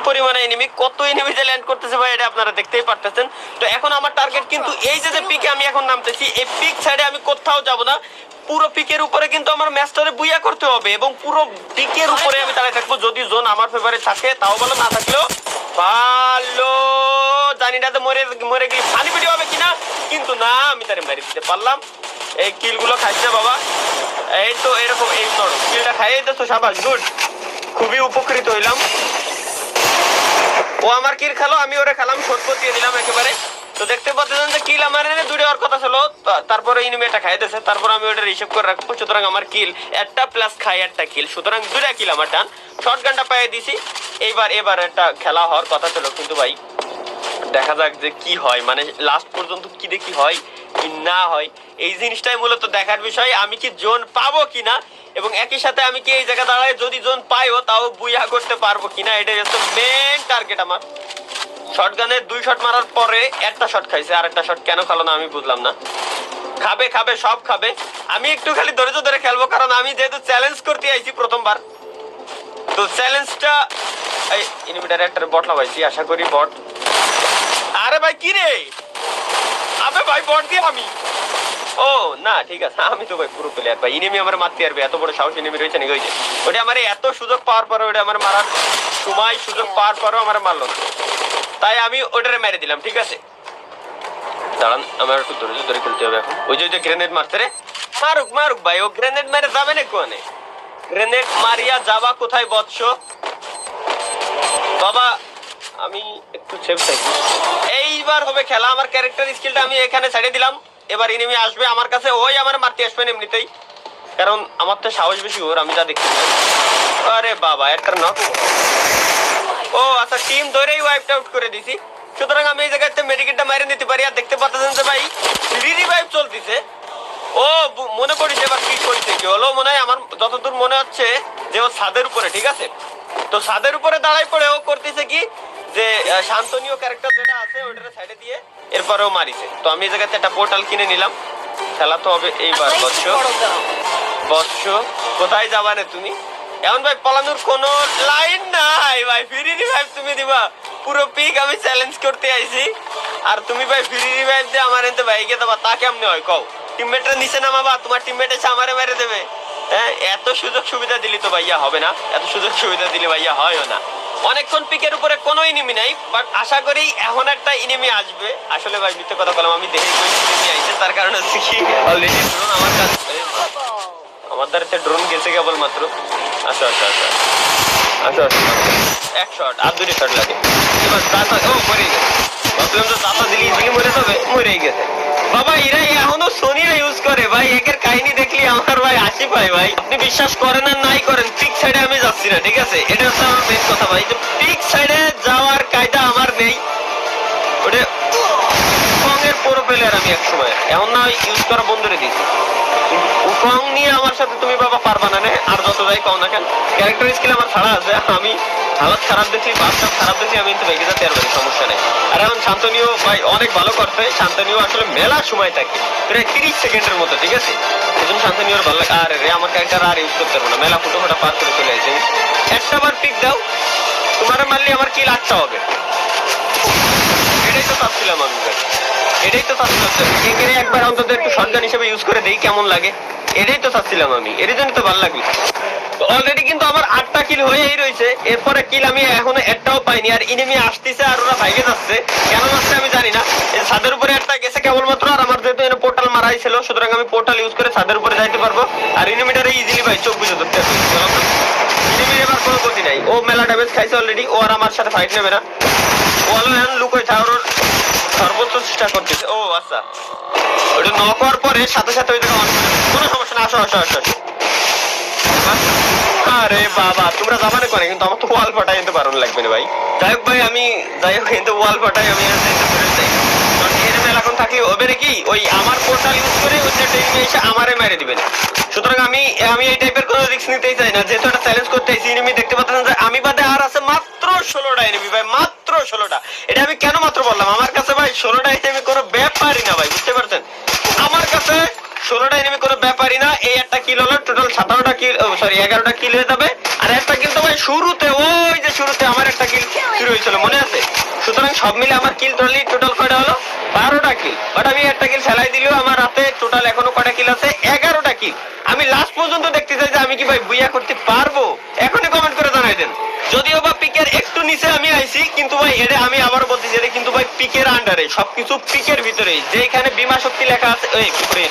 পরিমাণে এনিমি, কত এনিমি যে ল্যান্ড করতেছে ভাই এটা আপনারা দেখতেই পারতেছেন। তো এখন আমার টার্গেট কিন্তু এই যে পিকে আমি এখন নামতেছি, এই পিক সাইডে আমি কোথাও যাব না, পুরো পিকের উপরে কিন্তু আমার ম্যাচটারে বুইয়া করতে হবে এবং পুরো পিকের উপরে আমি দাঁড়িয়ে থাকবো। যদি জোন আমার ফেভারে থাকে তাও ভালো, না থাকলেও ভালো। জানি না তো মরে মরে গেলে ফানি ভিডিও হবে কিনা, কিন্তু না আমি তারে মেরে দিতে পারলাম। এই কিলগুলো খাইছে বাবা, এই তো এরকম এই কিলটা খাইয়ে দিতো, সাবাস, গুড, খুবই উপকৃত হইলাম। ও আমার কিল খেলো, আমি ওরে খেলাম, শর্ট দিয়ে দিলাম একেবারে। তো দেখতে পাচ্ছেন যে কিল আমার দুটো হওয়ার কথা ছিল, তারপরে ইনিমিটা খাই দিয়েছে, তারপর আমি ওটা রিসিভ করে রাখবো। সুতরাং আমার কিল একটা প্লাস খাই একটা কিল, সুতরাং দুটা কিল আমার ডান। শর্ট গানটা পাইয়ে দিছি। এবার একটা খেলা হওয়ার কথা ছিল, কিন্তু ভাই দেখা যাক যে কি হয়, মানে লাস্ট পর্যন্ত কি দেখি হয় কি না হয়, এই জিনিসটাই মূলত দেখার বিষয়। আমি কি জোন পাবো কিনা এবং একই সাথে আমি কি এই জায়গা দাঁড়ায় যদি জোন পাইও তাও বুইয়া করতে পারবো কিনা, এটাই হচ্ছে মেন টার্গেট আমার। শটগানে 2 শট মারার পরে একটা শট খাইছে, আর একটা শট কেন খেলো না আমি বুঝলাম না। খাবে খাবে সব খাবে, আমি একটু খালি ধৈর্য ধরে খেলবো, কারণ আমি যেহেতু চ্যালেঞ্জ করতে আইছি প্রথমবার। তো চ্যালেঞ্জটা এই ইনভিটারে একটা বট লাগাইছি, আশা করি বট। আরে ভাই কি রে, আবে ভাই বট দিয়ে আমি, ও না ঠিক আছে, আমি তো ভাই পুরো প্লেয়ার ভাই, ইনিমি আমার মারতে পারবে, এত বড় সাহস ইনিমি রয়েছে নাকি? হয়েছে ওটা আমার এত সুযোগ পাওয়ার পরে, ওটা আমার মারার সময় সুযোগ পাওয়ার পরেও আমার মারলো না, তাই আমি ওটারে মেরে দিলাম। ঠিক আছে দাঁড়ান, আমার একটু ধৈর্য ধরে খেলতে হবে এখন। ওই যে গ্রেনেড মারতে রে, মারুক মারুক ভাই, ও গ্রেনেড মেরে যাবে না কোনে, গ্রেনেড মারিয়া যাবা কোথায় বৎস বাবা। আমি একটু সেফ থাকি, এইবার হবে খেলা। আমার ক্যারেক্টার স্কিলটা আমি এখানে ছেড়ে দিলাম, এবার এনিমি আসবে আমার কাছে, ওই আমার মারতে আসবে এমনিতেই, কারণ আমার তো সাহস বেশি ওর, আমি যা দেখছি। আরে বাবা একটা নক, ও আচ্ছা টিম ধরেই ওয়াইপ আউট করে দিছি। সুতরাং আমি এই জায়গাতে মেডিকেটটা মাইরে নিতে পারি। আর দেখতে পাচ্ছেন যে ভাই রিভাইভ চলতেছে, ও মনে পড়িছে এবার কি করেছে, কি হলো মনে হয় আমার যতদূর মনে হচ্ছে যে ও ছাদের উপরে, ঠিক আছে, তো ছাদের উপরে দাঁড়াই পড়ে ও করতেছে কি যে শান্তনীয় ক্যারেক্টার যেটা আছে ওইটার সাইডে দিয়ে এরপরেও মারিছে। তো আমি এই জায়গাতে একটা পোর্টাল কিনে নিলাম, খেলা তো হবে এইবার। বৎস কোথায় যাবা রে তুমি? এখন ভাই পালানোর কোনো লাইন নাই ভাই, ফ্রি রিভাইভ তুমি দিবা, পুরো পিক আমি চ্যালেঞ্জ করতে আইছি, আর তুমি ভাই ফ্রি রিভাইভ দিয়ে আমার এনতে ভাইকে দেবা, তা কেমনে হয় কও? টিমমেটের নিচে নামাবা, তোমার টিমমেট এসে আমারে মেরে দেবে? হ্যাঁ, এত সুযোগ সুবিধা দিলি তো ভাইয়া হবে না, এত সুযোগ সুবিধা দিলে ভাইয়া হয়ও না। অনেকক্ষণ পিকের উপরে কোনো ইনিমি নাই, বাট আশা করি এখন একটা ইনিমি আসবে। আসলে ভাই মিথ্যে কথা বললাম, আমি দেখে ইনিমি আইছে, তার কারণ হচ্ছে কি অলরেডি ড্রোন আমার কাছে, আমার দ্বারা ড্রোন গেছে কেবল মাত্র। আসো আসো আসো আসো আসো, এক শট আর 2 শট লাগে, এবার দাতা ও মরে গেছে, ভাবলাম তো দাতা দিলি ইজিলি মরে যাবে, মরেই গেছে বাবা। এরা এখনো সোনিয়া ইউজ করে ভাই, একের কাহিনী দেখলি আমার ভাই হাসি পায় ভাই। আপনি বিশ্বাস করেন আর নাই করেন, পিক সাইডে আমি যাচ্ছি না, ঠিক আছে, এটা হচ্ছে আমার মেন কথা ভাই, যে পিক সাইডে যাওয়ার কায়দা আমার নেই। ওটা উকং-এর পুরো প্লেয়ার আমি এক সময়, এখন না ইউজ করা বন্ধ করে দিয়েছি। উকং নিয়ে আমার সাথে তুমি বাবা পারবা না, আর যত যাই কও না কেন, ক্যারেক্টার স্কিল আমার ছাড়া আছে, আমি হালত খারাপ দেখি, বাস্তব খারাপ দেখি, আমি কিন্তু ভেঙে যেতে পারবো, সমস্যা নেই। আর এখন শান্তনীয় ভাই অনেক ভালো করছে, শান্তনীয় আসলে মেলা সময় থাকে প্রায় 30 সেকেন্ডের মতো, ঠিক আছে, এজন্য শান্তনীয় ভালো লাগে। আর রে আমার ক্যারেক্টার আর ইউজ করতে পারবো না, মেলা ফুটো ফোটা পার করে চলে আসে। একটা বার পিক দাও, তোমার মারলে আমার কিল 8টা হবে, এটাই তো চাচ্ছিলাম আমি ভাই, এটাই তো চাচ্ছিলাম, একেরে একবার অন্তত একটু শটগান হিসেবে ইউজ করে দেই কেমন লাগে, এটাই তো চাচ্ছিলাম আমি, এর জন্য তো ভালো লাগবে। অলরেডি কিন্তু আমার 8টা কিল হয়েই রয়েছে, এরপরে কিল আমি এখনো একটাও পাইনি, আর ইনিমি আসতেছে আর ওরা ভাইগে যাচ্ছে, কেন যাচ্ছে আমি জানি না। এই ছাদের উপরে একটা গেছে কেবলমাত্র, আর আমার যেহেতু এখানে পোর্টাল মারাই ছিল, সুতরাং আমি পোর্টাল ইউজ করে ছাদের উপরে যাইতে পারবো, আর ইনিমিটারে ইজিলি ভাই চোখ বুঝে ধরতে পারবো। ইনিমির এবার কোনো গতি নাই, ও মেলা ড্যামেজ খাইছে অলরেডি, ও আর আমার সাথে ফাইট নেবে না, ও হলো এখন লুকোয় থাকার সর্বোচ্চ চেষ্টা করতেছে। ও আচ্ছা, ওটা নক হওয়ার পরে সাথে সাথে ওই জায়গা কোনো সমস্যা না, আসো আসো আসো। আরে বাবা তোমরা জামানে করে, কিন্তু আমার তো ওয়াল ফাটাই কিন্তু বারণ লাগবে না ভাই। যাই হোক ভাই, আমি যাই হোক কিন্তু ওয়াল ফাটাই আমি এখন থাকলে হবে নাকি, ওই আমার পোর্টাল ইউজ করে ওই ট্রেনিং এসে আমারে মেরে দিবে না। সুতরাং আমি এই টাইপের কোনো রিস্ক নিতেই চাই না, যেহেতু একটা চ্যালেঞ্জ করতে আইছি। এনিমি দেখতে পাচ্ছেন যে আমি বাদে আর আছে মাত্র 16টা এনিমি ভাই, মাত্র 16টা। এটা আমি কেন মাত্র বললাম, আমার কাছে ভাই 16টা এনিমি কোনো ব্যাপারই না ভাই, বুঝতে পারছেন, আমার কাছে 16টা এনিমি কোনো ব্যাপারই না। এই একটা কিল হলো, টোটাল 17টা কিল, সরি 11টা কিল হয়ে যাবে। আর একটা কিল তো ভাই শুরুতে, ওই যে শুরুতে আমার একটা কিল শুরু হয়েছিল মনে আছে। সুতরাং সব মিলে আমার কিল টোটাল কয়টা হলো? 12টা কিল। বাট আমি একটা কিল ফেলাই দিলেও আমার হাতে টোটাল এখনো কয়টা কিল আছে? 11টা কিল। আমি লাস্ট পর্যন্ত দেখতে চাই যে আমি কি ভাই বুইয়া করতে পারবো? এখনই কমেন্ট করে জানাই দেন। যদিও বা পিকের একটু নিচে আমি আইছি, কিন্তু ভাই এটা আমি আবার বলতেছি, এটা কিন্তু ভাই পিকের আন্ডারে, সবকিছু পিকের ভিতরে। যেখানে বিমা শক্তি লেখা আছে, ওই উপরে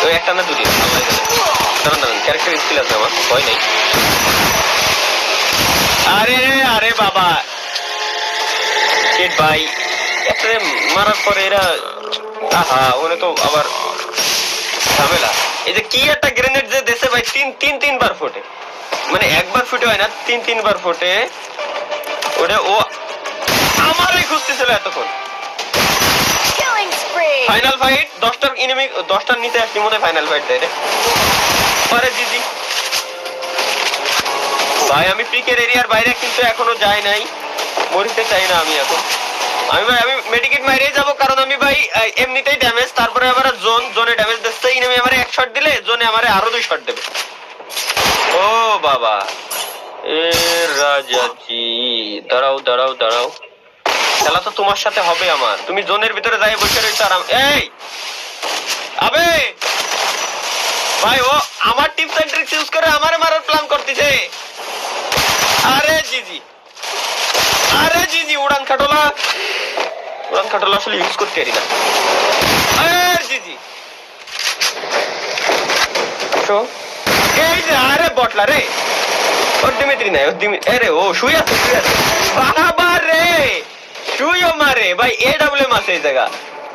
ওই একটা না দুটি, দাঁড়ান দাঁড়ান, ক্যারেক্টার স্কিল আছে আমার, ভয় নেই। আরে আরে বাবা ভাই, একটা মারার পরে এরা, আহা ওনে তো আবার ঝামেলা। এই যে কি একটা গ্রেনেড যে দেশে ভাই, তিনবার ফোটে, মানে একবার ফুটে হয় না, তিনবার ফোটে। ওটা ও আমারই খুঁজতেছিল এতক্ষণ। ফাইনাল ফাইট, 10টার এনিমি, 10টার নিচে আসছি মনে হয় ফাইনাল ফাইট দেয় রে। পরে জিজি ভাই, আমি পিকের এরিয়ার বাইরে কিন্তু এখনো যাই নাই, মরিতে চাই না আমি এখন। আমি মেডিকেট মাইরেই যাবো, কারণ আমি ভাই এমনিতেই ড্যামেজ, তারপরে আবার জোনে ড্যামেজ দিচ্ছে। এনিমি আমারে 1 শট দিলে জোনে আমারে আরো 2 শট দেবে। ও বাবা, এ রাজাজি, দাঁড়াও দাঁড়াও দাঁড়াও, খেলা তো তোমার সাথে হবে আমার। তুমি জোনের ভিতরে যাই বসে রয়েছো আরাম। এই আবে ভাই, ও আমার টিপস এন্ড ট্রিক্স ইউজ করে আমারে মারার প্ল্যান করতেছে। আরে জিজি, আরে জিজি, উড়ান খাটোলা আসলে ইউজ করতে পারি না। আরে জিজি, তো এই যে, আরে বটলা রে, ওর দিমিত্রি নাই, আরে ও শুই আছে বাবা রে, শুইও মারে ভাই। এডব্লিউএম আছে এই জায়গা।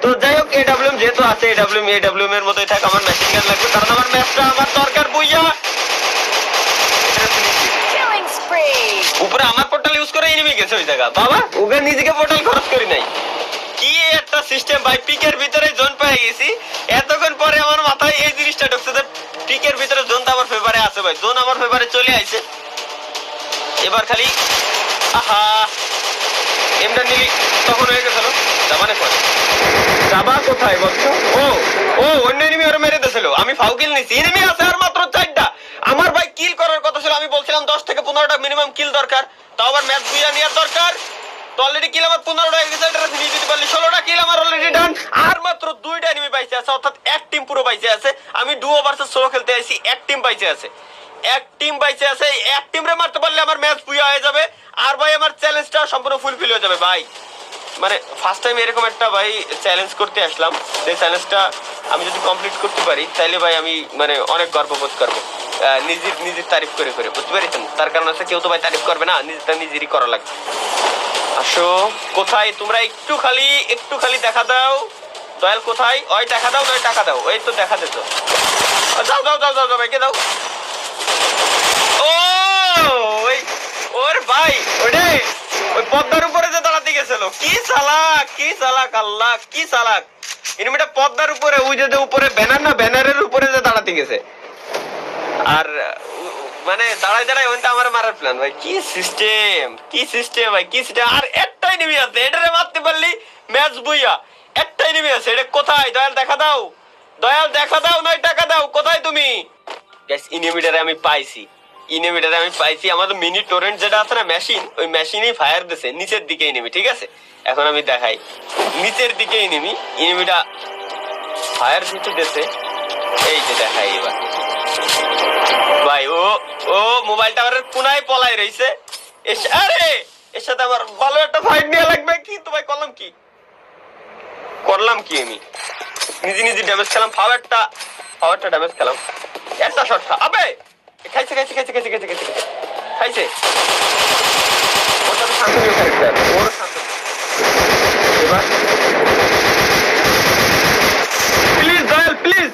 তো যাই হোক, এডব্লিউএম যেহেতু আছে, এডব্লিউএম এর মতোই থাক। আমার মেশিন গান লাগবে, কারণ আমার ম্যাচটা আমার দরকার বুইয়া। উপরে আমার পোর্টাল ইউজ করে এনিমি গেছে ওই জায়গা। বাবা ওকে নিজেকে পোর্টাল খরচ করি নাই, কি একটা সিস্টেম ভাই। পিকের ভিতরে জোন পেয়ে গেছি, এতক্ষণ পরে আমার মাথায় এই জিনিসটা ঢুকছে যে পিকের ভিতরে জোন তো আমার ফেভারে আছে ভাই। জোন আমার ফেভারে চলে আইছে। এবার খালি আহা এমটা নিলি তখন হয়ে গেছিল। জামানে পরে যাবা কোথায় বলছো? ও অন্য এনিমি ওরা মেরে দিয়েছিল, আমি ফাউ কিল নিছি। এনিমি আছে আর মাত্র 4টা। আমার ভাই কিল করার কথা ছিল, আমি বলছিলাম 10 থেকে 15টা মিনিমাম কিল দরকার, তাও আবার ম্যাচ বুইয়া নেওয়ার দরকার। তো অলরেডি কিল আমার 15টা হয়ে গেছে, এটা নিয়ে দিতে পারলি 16টা কিল আমার অলরেডি ডান। আর মাত্র 2টা এনিমি বাইচে আছে, অর্থাৎ এক টিম পুরো বাইচে আছে। আমি ডুও ভার্সেস সোলো খেলতে আইছি, এক টিম বাইচে আছে, এক টিম বাইচে আছে। এক টিম রে মারতে পারলে আমার ম্যাচ বুইয়া হয়ে যাবে, আর ভাই আমার চ্যালেঞ্জটা সম্পূর্ণ ফুলফিল হয়ে যাবে ভাই। মানে ফার্স্ট টাইম এরকম একটা ভাই চ্যালেঞ্জ করতে আসলাম, যে চ্যালেঞ্জটা আমি যদি কমপ্লিট করতে পারি তাহলে ভাই আমি মানে অনেক গর্ববোধ করবো, নিজের তারিফ করে করে, বুঝতে পেরেছেন? তার কারণ আছে, কেউ তো ভাই তারিফ করবে না, নিজেরটা নিজেরই করা লাগবে। আসো কোথায় তোমরা, একটু খালি দেখা দাও। দয়াল কোথায়? ওই দেখা দাও, নয় টাকা দাও। ওই তো দেখা দিত, যাও যাও যাও যাও ভাইকে দাও। ও ওর ভাই ওরে ওই পদ্মার উপরে যে দাঁড়াতে গেছিল, কি চালাক আল্লাহ, কি চালাক। এনিমিটা পদ্মার উপরে, ওই যে উপরে ব্যানার না, ব্যানারের উপরে যে দাঁড়াতে গেছে, আর মানে দাঁড়ায় ওইটা আমার মারার প্ল্যান ভাই। কি সিস্টেম ভাই, কি সিস্টেম। আর একটাই এনিমি আছে, এটারে মারতে পারলি ম্যাচ বুইয়া। একটাই এনিমি আছে, এটা কোথায়? দয়াল দেখা দাও, নয় টাকা দাও। কোথায় তুমি? গাইস এনিমিটারে আমি পাইছি, আমাদের মিনি টোরেন্ট যেটা আছে না মেশিন, ওই মেশিনই ফায়ার দিছে নিচের দিকে এনিমি, ঠিক আছে? এখন আমি দেখাই, নিচের দিকে এনিমিটা ফায়ার দিতে দিছে, এই যে দেখাই এবার ভাই। ও মোবাইলটা আমার কোনায় পলাই রইছে। আরে এর সাথে আমার ভালো একটা ফাইট নিয়ে লাগবে। কি তো ভাই করলাম কি আমি নিজে ড্যামেজ খেলাম, ফাওয়ারটা ড্যামেজ খেলাম, একটা শট আবে খাইছে। ওটা তো শান্তনীয় ক্যারেক্টার, ওর শান্ত। এবার প্লিজ দয়াল, প্লিজ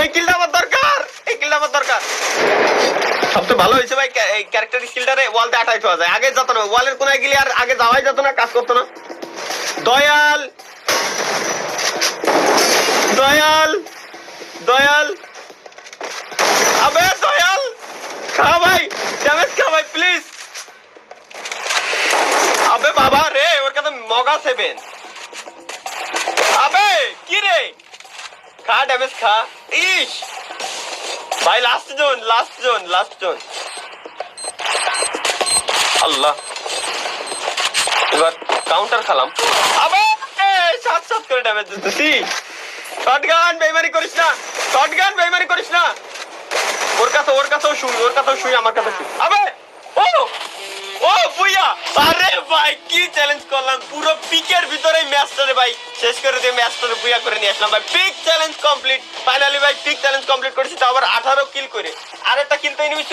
এই কিলটা আমার দরকার। সবচেয়ে ভালো হয়েছে ভাই, এই ক্যারেক্টার স্কিলটারে ওয়ালতে আটাইতে যায়, আগে যেত না, ওয়ালের কোনায় গেলে আর আগে যাওয়াই যেত না, কাজ করতো না। দয়াল আবে দয়াল, খা ভাই, ড্যামেজ খা ভাই প্লিজ। আবে বাবা রে, ওর কাছে মগা 7। আবে কি রে, খা ড্যামেজ খা। ইস ভাই last zone, last zone, last zone. Allah, এবার কাউন্টার খালাম। আবে সাত সাত করে ড্যামেজ দিতেছি। শটগান বেইমানি করিস না, শটগান বেইমানি করিস না। ওর কাছেও শুই, ওর কাছেও শুই, আমার কাছে শুই। আবে ও ও বুইয়া, আরে ভাই কি চ্যালেঞ্জ করলাম, পুরো পিকের ভিতরে ম্যাচটারে ভাই শেষ করে দিয়ে ম্যাচটারে বুইয়া করে নিয়ে আসলাম ভাই। পিক চ্যালেঞ্জ কমপ্লিট, ফাইনালি ভাই পিক চ্যালেঞ্জ কমপ্লিট করেছি, তো আবার 18 কিল করে। আরেকটা কিল তো এনিমি